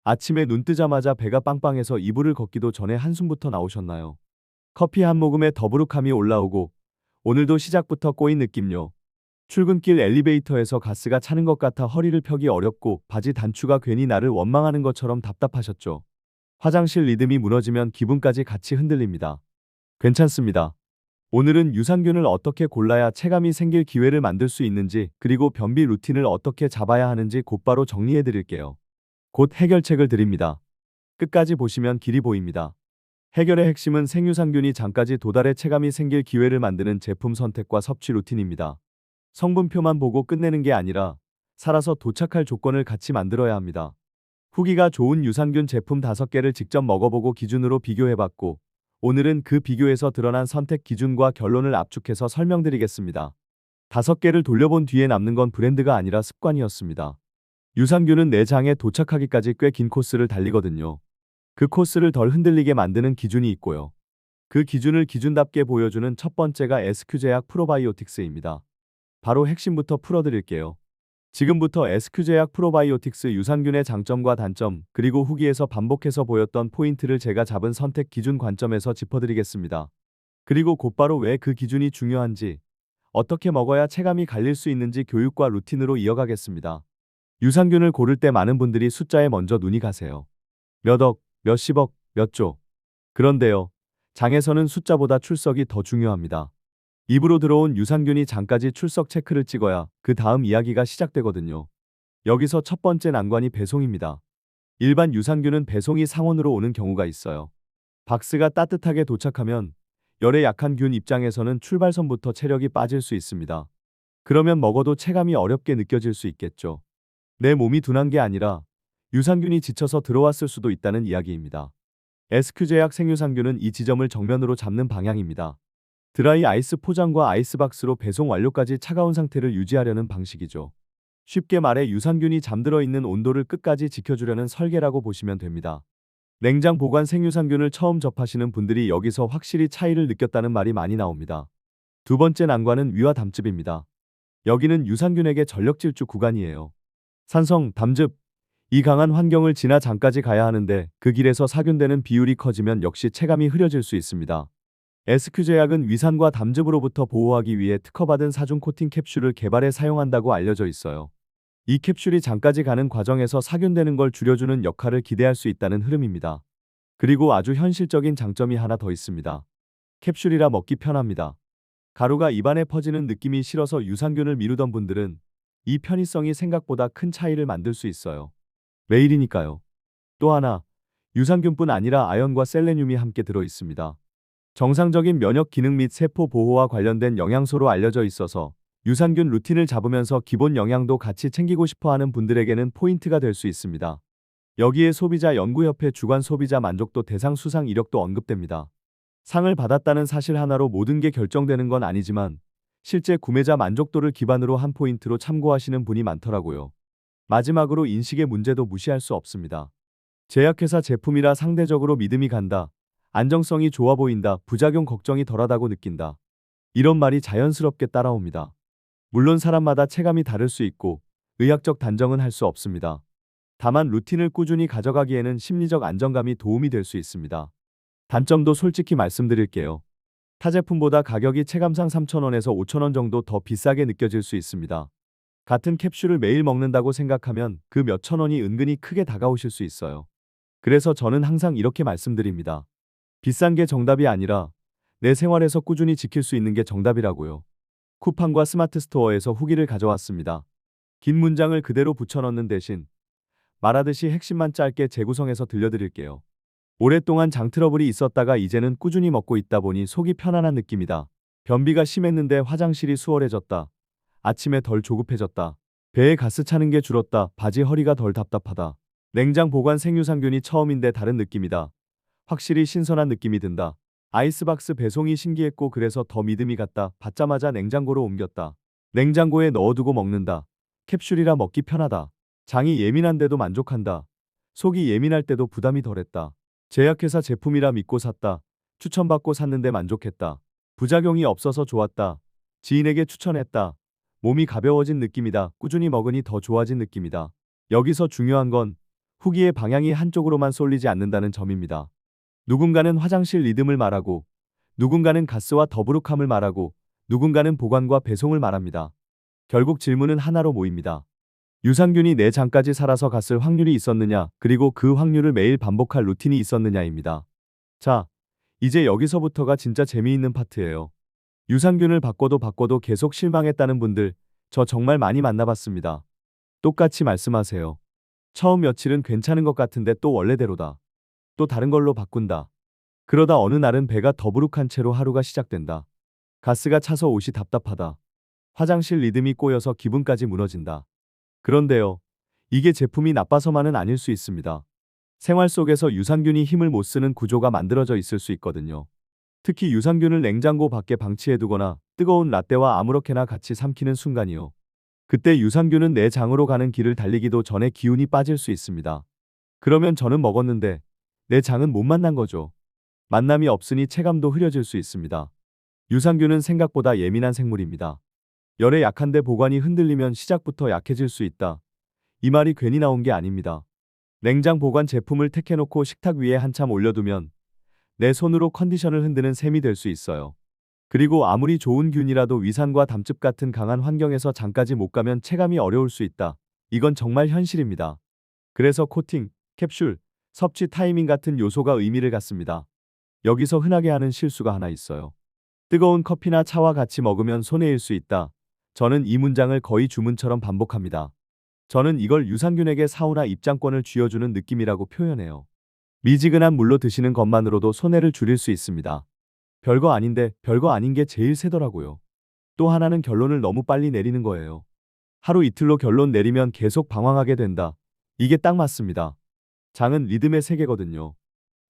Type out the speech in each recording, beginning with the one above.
아침에 눈 뜨자마자 배가 빵빵해서 이불을 걷기도 전에 한숨부터 나오셨나요? 커피 한 모금에 더부룩함이 올라오고 오늘도 시작부터 꼬인 느낌요. 출근길 엘리베이터에서 가스가 차는 것 같아 허리를 펴기 어렵고 바지 단추가 괜히 나를 원망하는 것처럼 답답하셨죠. 화장실 리듬이 무너지면 기분까지 같이 흔들립니다. 괜찮습니다. 오늘은 유산균을 어떻게 골라야 체감이 생길 기회를 만들 수 있는지, 그리고 변비 루틴을 어떻게 잡아야 하는지 곧바로 정리해 드릴게요. 곧 해결책을 드립니다. 끝까지 보시면 길이 보입니다. 해결의 핵심은 생유산균이 장까지 도달해 체감이 생길 기회를 만드는 제품 선택과 섭취 루틴입니다. 성분표만 보고 끝내는 게 아니라 살아서 도착할 조건을 같이 만들어야 합니다. 후기가 좋은 유산균 제품 5개를 직접 먹어보고 기준으로 비교해봤고, 오늘은 그 비교에서 드러난 선택 기준과 결론을 압축해서 설명드리겠습니다. 5개를 돌려본 뒤에 남는 건 브랜드가 아니라 습관이었습니다. 유산균은 내 장에 도착하기까지 꽤 긴 코스를 달리거든요. 그 코스를 덜 흔들리게 만드는 기준이 있고요. 그 기준을 기준답게 보여주는 첫 번째가 SQ제약 프로바이오틱스입니다. 바로 핵심부터 풀어드릴게요. 지금부터 SQ제약 프로바이오틱스 유산균의 장점과 단점, 그리고 후기에서 반복해서 보였던 포인트를 제가 잡은 선택 기준 관점에서 짚어드리겠습니다. 그리고 곧바로 왜 그 기준이 중요한지, 어떻게 먹어야 체감이 갈릴 수 있는지 교육과 루틴으로 이어가겠습니다. 유산균을 고를 때 많은 분들이 숫자에 먼저 눈이 가세요. 몇 억, 몇십억, 몇 조. 그런데요, 장에서는 숫자보다 출석이 더 중요합니다. 입으로 들어온 유산균이 장까지 출석 체크를 찍어야 그 다음 이야기가 시작되거든요. 여기서 첫 번째 난관이 배송입니다. 일반 유산균은 배송이 상온으로 오는 경우가 있어요. 박스가 따뜻하게 도착하면 열에 약한 균 입장에서는 출발선부터 체력이 빠질 수 있습니다. 그러면 먹어도 체감이 어렵게 느껴질 수 있겠죠. 내 몸이 둔한 게 아니라 유산균이 지쳐서 들어왔을 수도 있다는 이야기입니다. SQ제약 생유산균은 이 지점을 정면으로 잡는 방향입니다. 드라이 아이스 포장과 아이스박스로 배송 완료까지 차가운 상태를 유지하려는 방식이죠. 쉽게 말해 유산균이 잠들어 있는 온도를 끝까지 지켜주려는 설계라고 보시면 됩니다. 냉장 보관 생유산균을 처음 접하시는 분들이 여기서 확실히 차이를 느꼈다는 말이 많이 나옵니다. 두 번째 난관은 위와 담즙입니다. 여기는 유산균에게 전력 질주 구간이에요. 산성, 담즙, 이 강한 환경을 지나 장까지 가야 하는데 그 길에서 사균되는 비율이 커지면 역시 체감이 흐려질 수 있습니다. SQ제약은 위산과 담즙으로부터 보호하기 위해 특허받은 사중 코팅 캡슐을 개발해 사용한다고 알려져 있어요. 이 캡슐이 장까지 가는 과정에서 사균되는 걸 줄여주는 역할을 기대할 수 있다는 흐름입니다. 그리고 아주 현실적인 장점이 하나 더 있습니다. 캡슐이라 먹기 편합니다. 가루가 입안에 퍼지는 느낌이 싫어서 유산균을 미루던 분들은 이 편의성이 생각보다 큰 차이를 만들 수 있어요. 매일이니까요. 또 하나, 유산균뿐 아니라 아연과 셀레늄이 함께 들어 있습니다. 정상적인 면역 기능 및 세포 보호와 관련된 영양소로 알려져 있어서 유산균 루틴을 잡으면서 기본 영양도 같이 챙기고 싶어 하는 분들에게는 포인트가 될 수 있습니다. 여기에 소비자 연구협회 주간 소비자 만족도 대상 수상 이력도 언급됩니다. 상을 받았다는 사실 하나로 모든 게 결정되는 건 아니지만 실제 구매자 만족도를 기반으로 한 포인트로 참고하시는 분이 많더라고요. 마지막으로 인식의 문제도 무시할 수 없습니다. 제약회사 제품이라 상대적으로 믿음이 간다. 안정성이 좋아 보인다. 부작용 걱정이 덜하다고 느낀다. 이런 말이 자연스럽게 따라옵니다. 물론 사람마다 체감이 다를 수 있고 의학적 단정은 할 수 없습니다. 다만 루틴을 꾸준히 가져가기에는 심리적 안정감이 도움이 될 수 있습니다. 단점도 솔직히 말씀드릴게요. 타 제품보다 가격이 체감상 3,000원에서 5,000원 정도 더 비싸게 느껴질 수 있습니다. 같은 캡슐을 매일 먹는다고 생각하면 그 몇천 원이 은근히 크게 다가오실 수 있어요. 그래서 저는 항상 이렇게 말씀드립니다. 비싼 게 정답이 아니라 내 생활에서 꾸준히 지킬 수 있는 게 정답이라고요. 쿠팡과 스마트 스토어에서 후기를 가져왔습니다. 긴 문장을 그대로 붙여넣는 대신 말하듯이 핵심만 짧게 재구성해서 들려드릴게요. 오랫동안 장 트러블이 있었다가 이제는 꾸준히 먹고 있다 보니 속이 편안한 느낌이다. 변비가 심했는데 화장실이 수월해졌다. 아침에 덜 조급해졌다. 배에 가스 차는 게 줄었다. 바지 허리가 덜 답답하다. 냉장 보관 생유산균이 처음인데 다른 느낌이다. 확실히 신선한 느낌이 든다. 아이스박스 배송이 신기했고 그래서 더 믿음이 갔다. 받자마자 냉장고로 옮겼다. 냉장고에 넣어두고 먹는다. 캡슐이라 먹기 편하다. 장이 예민한데도 만족한다. 속이 예민할 때도 부담이 덜했다. 제약회사 제품이라 믿고 샀다. 추천받고 샀는데 만족했다. 부작용이 없어서 좋았다. 지인에게 추천했다. 몸이 가벼워진 느낌이다. 꾸준히 먹으니 더 좋아진 느낌이다. 여기서 중요한 건 후기의 방향이 한쪽으로만 쏠리지 않는다는 점입니다. 누군가는 화장실 리듬을 말하고, 누군가는 가스와 더부룩함을 말하고, 누군가는 보관과 배송을 말합니다. 결국 질문은 하나로 모입니다. 유산균이 내 장까지 살아서 갔을 확률이 있었느냐, 그리고 그 확률을 매일 반복할 루틴이 있었느냐입니다. 자, 이제 여기서부터가 진짜 재미있는 파트예요. 유산균을 바꿔도 계속 실망했다는 분들, 저 정말 많이 만나봤습니다. 똑같이 말씀하세요. 처음 며칠은 괜찮은 것 같은데 또 원래대로다. 또 다른 걸로 바꾼다. 그러다 어느 날은 배가 더부룩한 채로 하루가 시작된다. 가스가 차서 옷이 답답하다. 화장실 리듬이 꼬여서 기분까지 무너진다. 그런데요, 이게 제품이 나빠서만은 아닐 수 있습니다. 생활 속에서 유산균이 힘을 못 쓰는 구조가 만들어져 있을 수 있거든요. 특히 유산균을 냉장고 밖에 방치해두거나 뜨거운 라떼와 아무렇게나 같이 삼키는 순간이요. 그때 유산균은 내 장으로 가는 길을 달리기도 전에 기운이 빠질 수 있습니다. 그러면 저는 먹었는데 내 장은 못 만난 거죠. 만남이 없으니 체감도 흐려질 수 있습니다. 유산균은 생각보다 예민한 생물입니다. 열에 약한데 보관이 흔들리면 시작부터 약해질 수 있다. 이 말이 괜히 나온 게 아닙니다. 냉장 보관 제품을 택해놓고 식탁 위에 한참 올려두면 내 손으로 컨디션을 흔드는 셈이 될 수 있어요. 그리고 아무리 좋은 균이라도 위산과 담즙 같은 강한 환경에서 장까지 못 가면 체감이 어려울 수 있다. 이건 정말 현실입니다. 그래서 코팅, 캡슐, 섭취 타이밍 같은 요소가 의미를 갖습니다. 여기서 흔하게 하는 실수가 하나 있어요. 뜨거운 커피나 차와 같이 먹으면 손해일 수 있다. 저는 이 문장을 거의 주문처럼 반복합니다. 저는 이걸 유산균에게 사우나 입장권을 쥐어주는 느낌이라고 표현해요. 미지근한 물로 드시는 것만으로도 손해를 줄일 수 있습니다. 별거 아닌데 별거 아닌 게 제일 세더라고요. 또 하나는 결론을 너무 빨리 내리는 거예요. 하루 이틀로 결론 내리면 계속 방황하게 된다. 이게 딱 맞습니다. 장은 리듬의 세계거든요.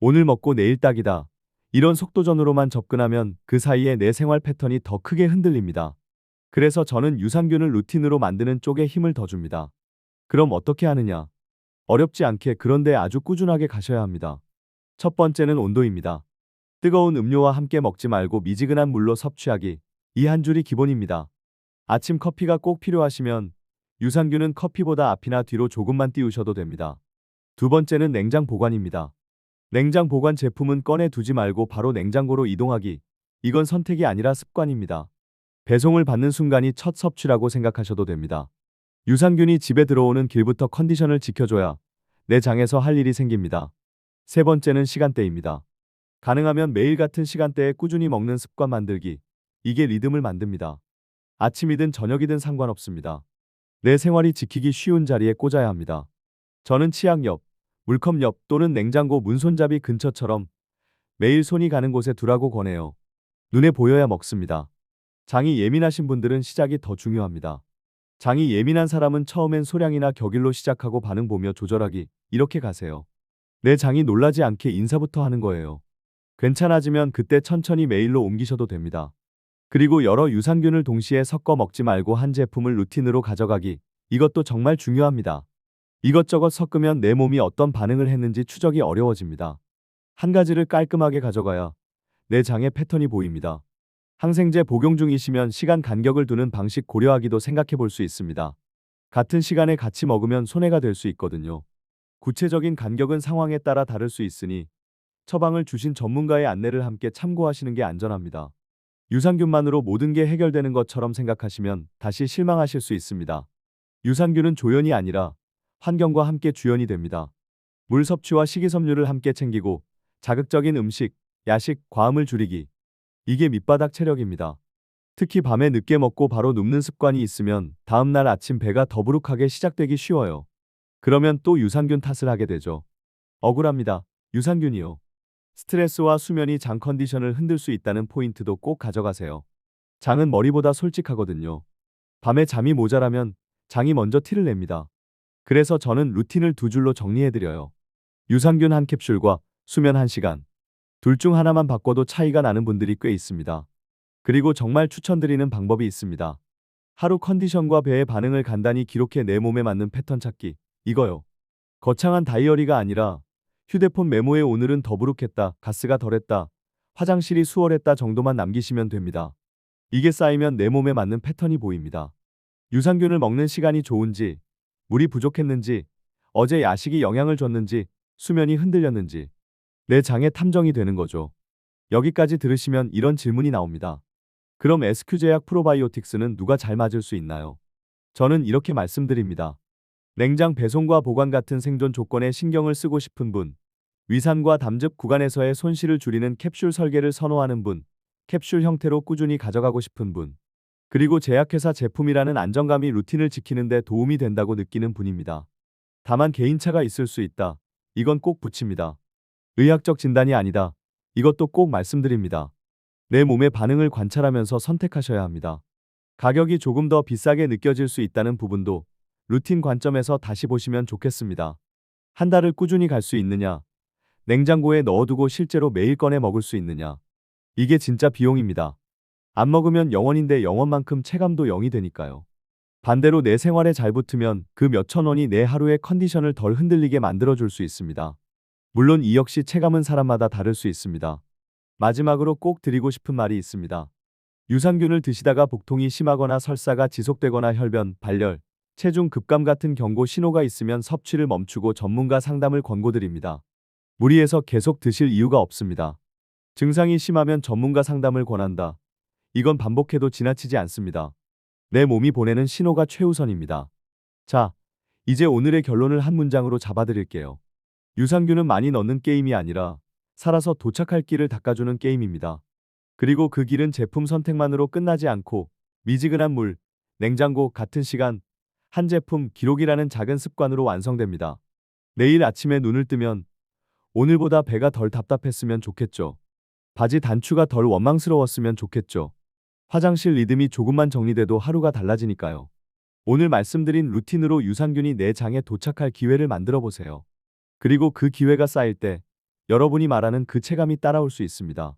오늘 먹고 내일 딱이다. 이런 속도전으로만 접근하면 그 사이에 내 생활 패턴이 더 크게 흔들립니다. 그래서 저는 유산균을 루틴으로 만드는 쪽에 힘을 더 줍니다. 그럼 어떻게 하느냐? 어렵지 않게 그런데 아주 꾸준하게 가셔야 합니다. 첫 번째는 온도입니다. 뜨거운 음료와 함께 먹지 말고 미지근한 물로 섭취하기. 이 한 줄이 기본입니다. 아침 커피가 꼭 필요하시면 유산균은 커피보다 앞이나 뒤로 조금만 띄우셔도 됩니다. 두 번째는 냉장 보관입니다. 냉장 보관 제품은 꺼내 두지 말고 바로 냉장고로 이동하기. 이건 선택이 아니라 습관입니다. 배송을 받는 순간이 첫 섭취라고 생각하셔도 됩니다. 유산균이 집에 들어오는 길부터 컨디션을 지켜줘야 내 장에서 할 일이 생깁니다. 세 번째는 시간대입니다. 가능하면 매일 같은 시간대에 꾸준히 먹는 습관 만들기. 이게 리듬을 만듭니다. 아침이든 저녁이든 상관없습니다. 내 생활이 지키기 쉬운 자리에 꽂아야 합니다. 저는 치약 옆, 물컵 옆 또는 냉장고 문손잡이 근처처럼 매일 손이 가는 곳에 두라고 권해요. 눈에 보여야 먹습니다. 장이 예민하신 분들은 시작이 더 중요합니다. 장이 예민한 사람은 처음엔 소량이나 격일로 시작하고 반응 보며 조절하기. 이렇게 가세요. 내 장이 놀라지 않게 인사부터 하는 거예요. 괜찮아지면 그때 천천히 매일로 옮기셔도 됩니다. 그리고 여러 유산균을 동시에 섞어 먹지 말고 한 제품을 루틴으로 가져가기. 이것도 정말 중요합니다. 이것저것 섞으면 내 몸이 어떤 반응을 했는지 추적이 어려워집니다. 한 가지를 깔끔하게 가져가야 내 장의 패턴이 보입니다. 항생제 복용 중이시면 시간 간격을 두는 방식 고려하기도 생각해 볼 수 있습니다. 같은 시간에 같이 먹으면 손해가 될 수 있거든요. 구체적인 간격은 상황에 따라 다를 수 있으니 처방을 주신 전문가의 안내를 함께 참고하시는 게 안전합니다. 유산균만으로 모든 게 해결되는 것처럼 생각하시면 다시 실망하실 수 있습니다. 유산균은 조연이 아니라 환경과 함께 주연이 됩니다. 물 섭취와 식이섬유를 함께 챙기고 자극적인 음식, 야식, 과음을 줄이기. 이게 밑바닥 체력입니다. 특히 밤에 늦게 먹고 바로 눕는 습관이 있으면 다음날 아침 배가 더부룩하게 시작되기 쉬워요. 그러면 또 유산균 탓을 하게 되죠. 억울합니다. 유산균이요. 스트레스와 수면이 장 컨디션을 흔들 수 있다는 포인트도 꼭 가져가세요. 장은 머리보다 솔직하거든요. 밤에 잠이 모자라면 장이 먼저 티를 냅니다. 그래서 저는 루틴을 두 줄로 정리해드려요. 유산균 한 캡슐과 수면 1시간. 둘 중 하나만 바꿔도 차이가 나는 분들이 꽤 있습니다. 그리고 정말 추천드리는 방법이 있습니다. 하루 컨디션과 배의 반응을 간단히 기록해 내 몸에 맞는 패턴 찾기. 이거요. 거창한 다이어리가 아니라 휴대폰 메모에 오늘은 더부룩했다, 가스가 덜했다, 화장실이 수월했다 정도만 남기시면 됩니다. 이게 쌓이면 내 몸에 맞는 패턴이 보입니다. 유산균을 먹는 시간이 좋은지, 물이 부족했는지, 어제 야식이 영향을 줬는지, 수면이 흔들렸는지, 내 장에 탐정이 되는 거죠. 여기까지 들으시면 이런 질문이 나옵니다. 그럼 SQ제약 프로바이오틱스는 누가 잘 맞을 수 있나요? 저는 이렇게 말씀드립니다. 냉장 배송과 보관 같은 생존 조건에 신경을 쓰고 싶은 분, 위산과 담즙 구간에서의 손실을 줄이는 캡슐 설계를 선호하는 분, 캡슐 형태로 꾸준히 가져가고 싶은 분, 그리고 제약회사 제품이라는 안정감이 루틴을 지키는 데 도움이 된다고 느끼는 분입니다. 다만 개인차가 있을 수 있다. 이건 꼭 붙입니다. 의학적 진단이 아니다. 이것도 꼭 말씀드립니다. 내 몸의 반응을 관찰하면서 선택하셔야 합니다. 가격이 조금 더 비싸게 느껴질 수 있다는 부분도 루틴 관점에서 다시 보시면 좋겠습니다. 한 달을 꾸준히 갈 수 있느냐? 냉장고에 넣어두고 실제로 매일 꺼내 먹을 수 있느냐? 이게 진짜 비용입니다. 안 먹으면 0원인데 0원만큼 체감도 0이 되니까요. 반대로 내 생활에 잘 붙으면 그 몇천 원이 내 하루의 컨디션을 덜 흔들리게 만들어줄 수 있습니다. 물론 이 역시 체감은 사람마다 다를 수 있습니다. 마지막으로 꼭 드리고 싶은 말이 있습니다. 유산균을 드시다가 복통이 심하거나 설사가 지속되거나 혈변, 발열, 체중 급감 같은 경고 신호가 있으면 섭취를 멈추고 전문가 상담을 권고드립니다. 무리해서 계속 드실 이유가 없습니다. 증상이 심하면 전문가 상담을 권한다. 이건 반복해도 지나치지 않습니다. 내 몸이 보내는 신호가 최우선입니다. 자, 이제 오늘의 결론을 한 문장으로 잡아드릴게요. 유산균은 많이 넣는 게임이 아니라 살아서 도착할 길을 닦아주는 게임입니다. 그리고 그 길은 제품 선택만으로 끝나지 않고 미지근한 물, 냉장고 같은 시간, 한 제품 기록이라는 작은 습관으로 완성됩니다. 내일 아침에 눈을 뜨면 오늘보다 배가 덜 답답했으면 좋겠죠. 바지 단추가 덜 원망스러웠으면 좋겠죠. 화장실 리듬이 조금만 정리돼도 하루가 달라지니까요. 오늘 말씀드린 루틴으로 유산균이 내 장에 도착할 기회를 만들어 보세요. 그리고 그 기회가 쌓일 때 여러분이 말하는 그 체감이 따라올 수 있습니다.